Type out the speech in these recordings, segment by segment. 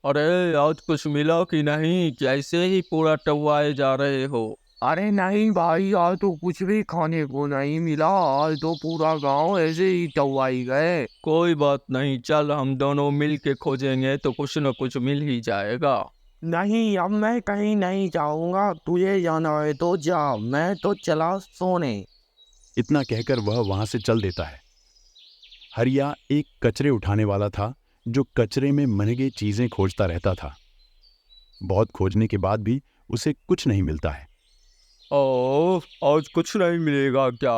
अरे आज कुछ मिला कि नहीं, कैसे ही पूरा टवाए जा रहे हो? अरे नहीं भाई, आज तो कुछ भी खाने को नहीं मिला। आज तो पूरा गांव ऐसे ही टवाई गए। कोई बात नहीं, चल हम दोनों मिल के खोजेंगे तो कुछ न कुछ मिल ही जाएगा। नहीं, अब मैं कहीं नहीं जाऊंगा। तुझे जाना है तो जा, मैं तो चला सोने। इतना कहकर वह वहां से चल देता है। हरिया एक कचरे उठाने वाला था जो कचरे में महंगी चीजें खोजता रहता था। बहुत खोजने के बाद भी उसे कुछ नहीं मिलता है। ओह, आज कुछ नहीं मिलेगा क्या?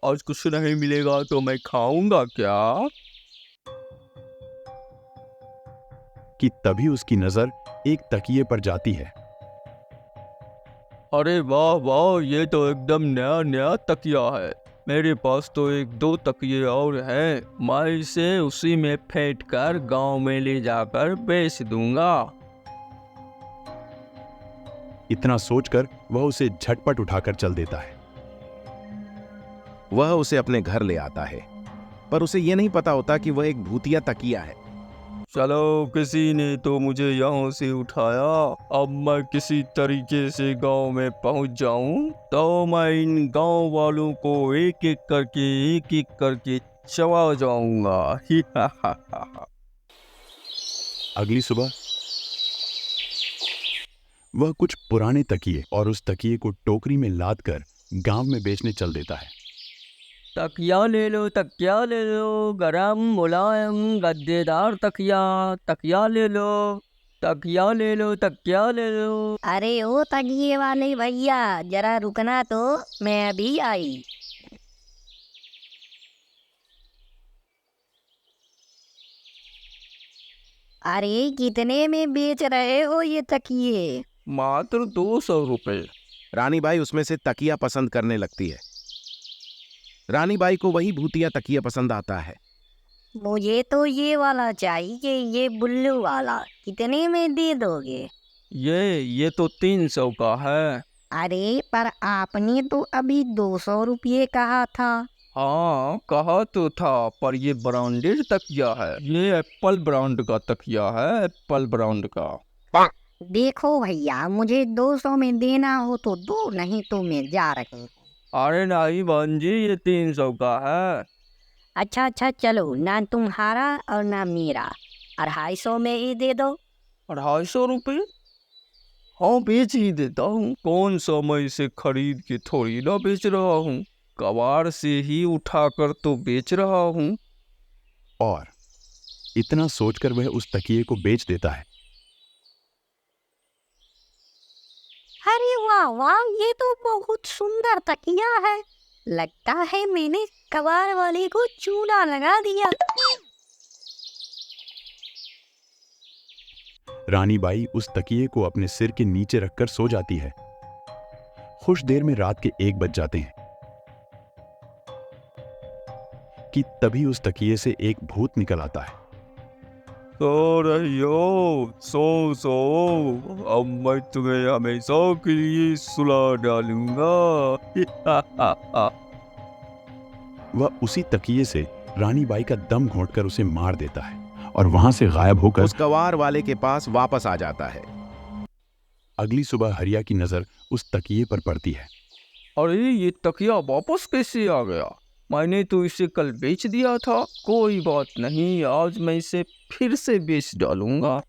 आज कुछ नहीं मिलेगा तो मैं खाऊंगा क्या? कि तभी उसकी नजर एक तकिए पर जाती है। अरे वाह वाह, ये तो एकदम नया नया तकिया है। मेरे पास तो एक दो तकिए और हैं। मैं इसे उसी में फेंट कर गाँव में ले जाकर बेच दूंगा। इतना सोचकर वह उसे झटपट उठाकर चल देता है। वह उसे अपने घर ले आता है, पर उसे यह नहीं पता होता कि वह एक भूतिया तकिया है। चलो, किसी ने तो मुझे यहाँ से उठाया। अब मैं किसी तरीके से गांव में पहुंच जाऊं तो मैं इन गांव वालों को एक एक करके चबा जाऊंगा। ही हा हा हा हा। अगली सुबह वह कुछ पुराने तकिए और उस तकिए को टोकरी में लाद कर गांव में बेचने चल देता है। तकिया ले लो, तकिया ले लो, गरम मुलायम गद्देदार तकिया। तकिया ले लो, तकिया ले लो, तकिया ले लो। अरे ओ तकिए वाले भैया, जरा रुकना तो, मैं अभी आई। अरे कितने में बेच रहे हो ये तकिए? मात्र 200 रुपए। रानी बाई उसमें से तकिया पसंद करने लगती है। रानी बाई को वही भूतिया तकिया पसंद आता है। मुझे तो ये वाला चाहिए, ये बुल्लू वाला। कितने में दे दोगे? ये तो 300 का है। अरे पर आपने तो अभी 200 रुपये कहा था। हाँ, कहा तो था, पर ये ब्रांडेड तकिया है। ये एप्पल ब्रांड का तकिया है, एप्पल ब्रांड का। देखो भैया, मुझे 200 में देना हो तो दो, नहीं तो मैं जा रही हूँ। अरे नहीं बहन जी, ये 300 का है। अच्छा अच्छा, चलो, ना तुम्हारा और ना मेरा, 250 में ही दे दो। 250 रुपये? हाँ, बेच ही देता हूँ। कौन सा मैं इसे खरीद के थोड़ी ना बेच रहा हूँ, कबाड़ से ही उठाकर तो बेच रहा हूँ। और इतना सोचकर वह उस तकिए को बेच देता है। अरे वाह वाह, ये तो बहुत सुंदर तकिया है। लगता है मैंने कबाड़ वाले को चूना लगा दिया। रानी बाई उस तकिए को अपने सिर के नीचे रखकर सो जाती है। कुछ देर में रात के 1 बज जाते हैं कि तभी उस तकिए से एक भूत निकल आता है। सो रही हो, सो सो, अब मैं तुम्हें हमेशा के लिए सुला डालूंगा। वह उसी तकिए से रानी बाई का दम घोंटकर उसे मार देता है और वहां से गायब होकर उस कवार वाले के पास वापस आ जाता है। अगली सुबह हरिया की नजर उस तकिए पर पड़ती है। अरे ये तकिया वापस कैसे आ गया? मैंने तो इसे कल बेच दिया था। कोई बात नहीं, आज मैं इसे फिर से बेच डालूंगा।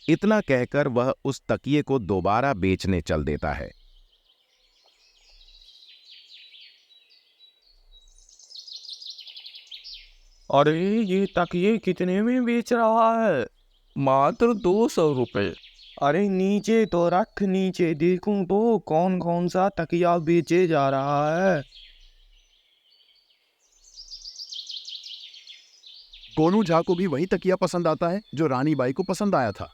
इतना कहकर वह उस तकिए को दोबारा बेचने चल देता है। अरे ये तकिए कितने में बेच रहा है? मात्र 200 रुपए। अरे नीचे तो रख, नीचे देखूं तो कौन कौन सा तकिया बेचे जा रहा है। गोनू झा को भी वही तकिया पसंद आता है जो रानी बाई को पसंद आया था।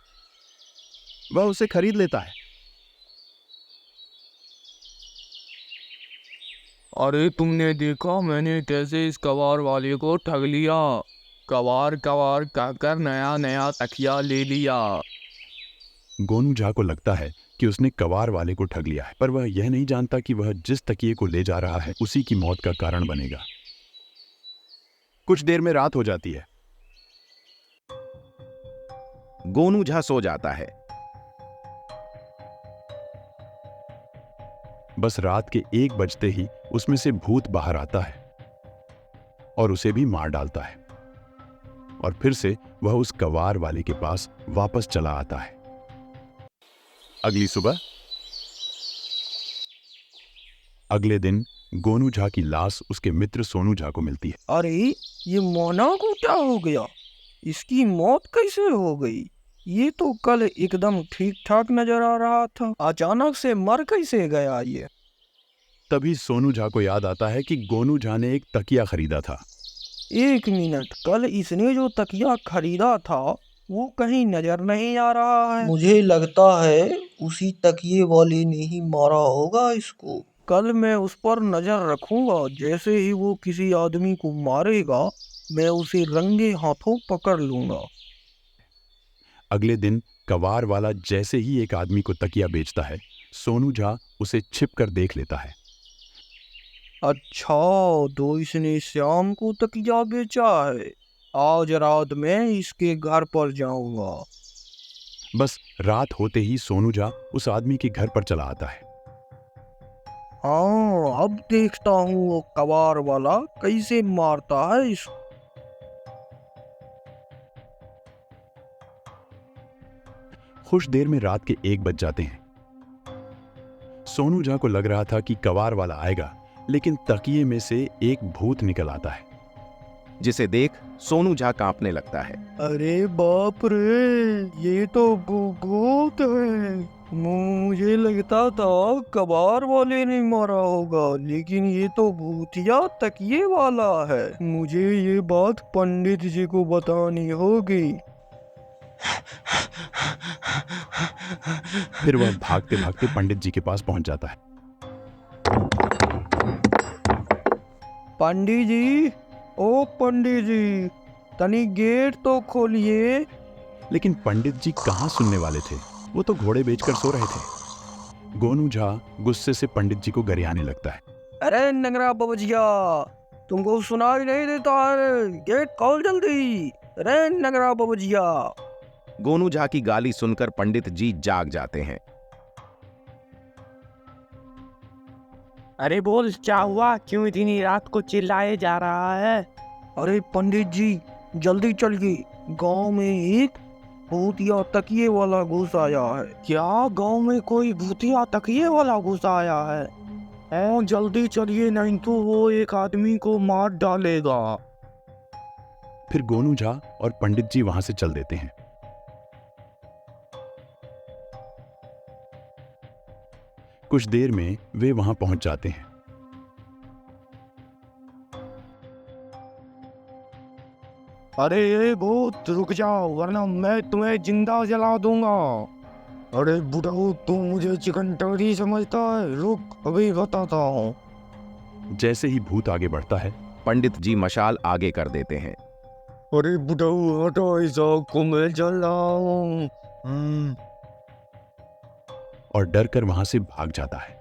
वह उसे खरीद लेता है। अरे तुमने देखा मैंने कैसे इस कबाड़ वाले को ठग लिया? कबाड़ कबाड़ कहकर नया नया तकिया ले लिया। गोनू झा को लगता है कि उसने कवार वाले को ठग लिया है, पर वह यह नहीं जानता कि वह जिस तकिए को ले जा रहा है उसी की मौत का कारण बनेगा। कुछ देर में रात हो जाती है। गोनू झा सो जाता है। बस रात के 1 बजते ही उसमें से भूत बाहर आता है और उसे भी मार डालता है, और फिर से वह उस कवार वाले के पास वापस चला आता है। अगली सुबह अगले दिन गोनू झा की लाश उसके मित्र सोनू झा को मिलती है। अरे ये मोना को क्या हो गया? इसकी मौत कैसे हो गई? ये तो कल एकदम ठीक ठाक नजर आ रहा था, अचानक से मर कैसे गया ये? तभी सोनू झा को याद आता है कि गोनू झा ने एक तकिया खरीदा था। 1 मिनट, कल इसने जो तकिया खरीदा था वो कहीं नजर नहीं आ रहा है। मुझे लगता है उसी तकिए वाले ने ही मारा होगा इसको। कल मैं उस पर नजर रखूंगा, जैसे ही वो किसी आदमी को मारेगा मैं उसे रंगे हाथों पकड़ लूंगा। अगले दिन कवार वाला जैसे ही एक आदमी को तकिया बेचता है, सोनू झा उसे छिपकर देख लेता है। अच्छा, तो इसने श्याम को तकिया बेचा है। आज रात मैं इसके घर पर जाऊंगा। बस रात होते ही सोनू झा उस आदमी के घर पर चला आता है। हाँ, अब देखता हूँ वो कबार वाला कैसे मारता है इसको। कुछ देर में रात के 1 बज जाते हैं। सोनू झा को लग रहा था कि कवार वाला आएगा, लेकिन तकिए में से एक भूत निकल आता है, जिसे देख सोनू झा कांपने लगता है। अरे बाप रे, ये तो भूत है। मुझे लगता था कबार वाले ने मारा होगा, लेकिन ये तो भूतिया तकिए वाला है। मुझे ये बात पंडित जी को बतानी होगी। फिर वह भागते भागते पंडित जी के पास पहुंच जाता है। पंडित जी, ओ पंडित जी, तनी गेट तो खोलिए। लेकिन पंडित जी कहाँ सुनने वाले थे, वो तो घोड़े बेचकर सो रहे थे। गोनू झा गुस्से से पंडित जी को गरियाने लगता है। अरे नगरा बबजिया, तुमको सुनाई नहीं देता है? गेट खोल जल्दी। अरे नगरा बबजिया। गोनू झा की गाली सुनकर पंडित जी जाग जाते हैं। अरे बोल, क्या हुआ? क्यों इतनी रात को चिल्लाए जा रहा है? अरे पंडित जी, जल्दी चलिए, गांव में एक भूतिया तकिए वाला घुस आया है। क्या गांव में कोई भूतिया तकिए वाला घुस आया है? हाँ, जल्दी चलिए, नहीं तो वो एक आदमी को मार डालेगा। फिर गोनू झा और पंडित जी वहां से चल देते हैं। कुछ देर में वे वहां पहुंच जाते हैं। अरे ये भूत, रुक जाओ वरना मैं तुम्हें जिंदा जला दूंगा। अरे बुढ़ऊ, तू मुझे चिकन टोरी समझता है? रुक, अभी बताता हूँ। जैसे ही भूत आगे बढ़ता है, पंडित जी मशाल आगे कर देते हैं। अरे बुढ़ऊ हटो, ऐसा को मैं जल रहा हूँ। और डर कर वहां से भाग जाता है।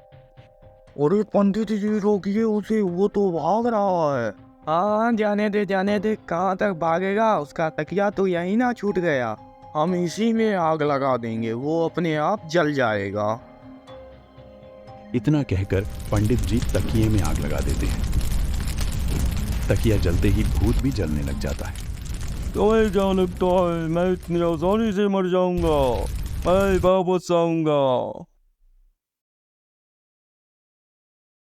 अरे पंडित जी रोकिए उसे, वो तो भाग रहा है। हाँ, जाने दे जाने दे, कहाँ तक भागेगा? उसका तकिया तो यहीं ना छूट गया। हम इसी में आग लगा देंगे, वो अपने आप जल जाएगा। इतना कहकर पंडित जी तकिए में आग लगा देते हैं। तकिया जलते ही भूत भी जलने लग जाता है। तुम्हें क्या लगता है मैं इतनी आसानी से मर जाऊंगा? मैं वापस आऊंगा।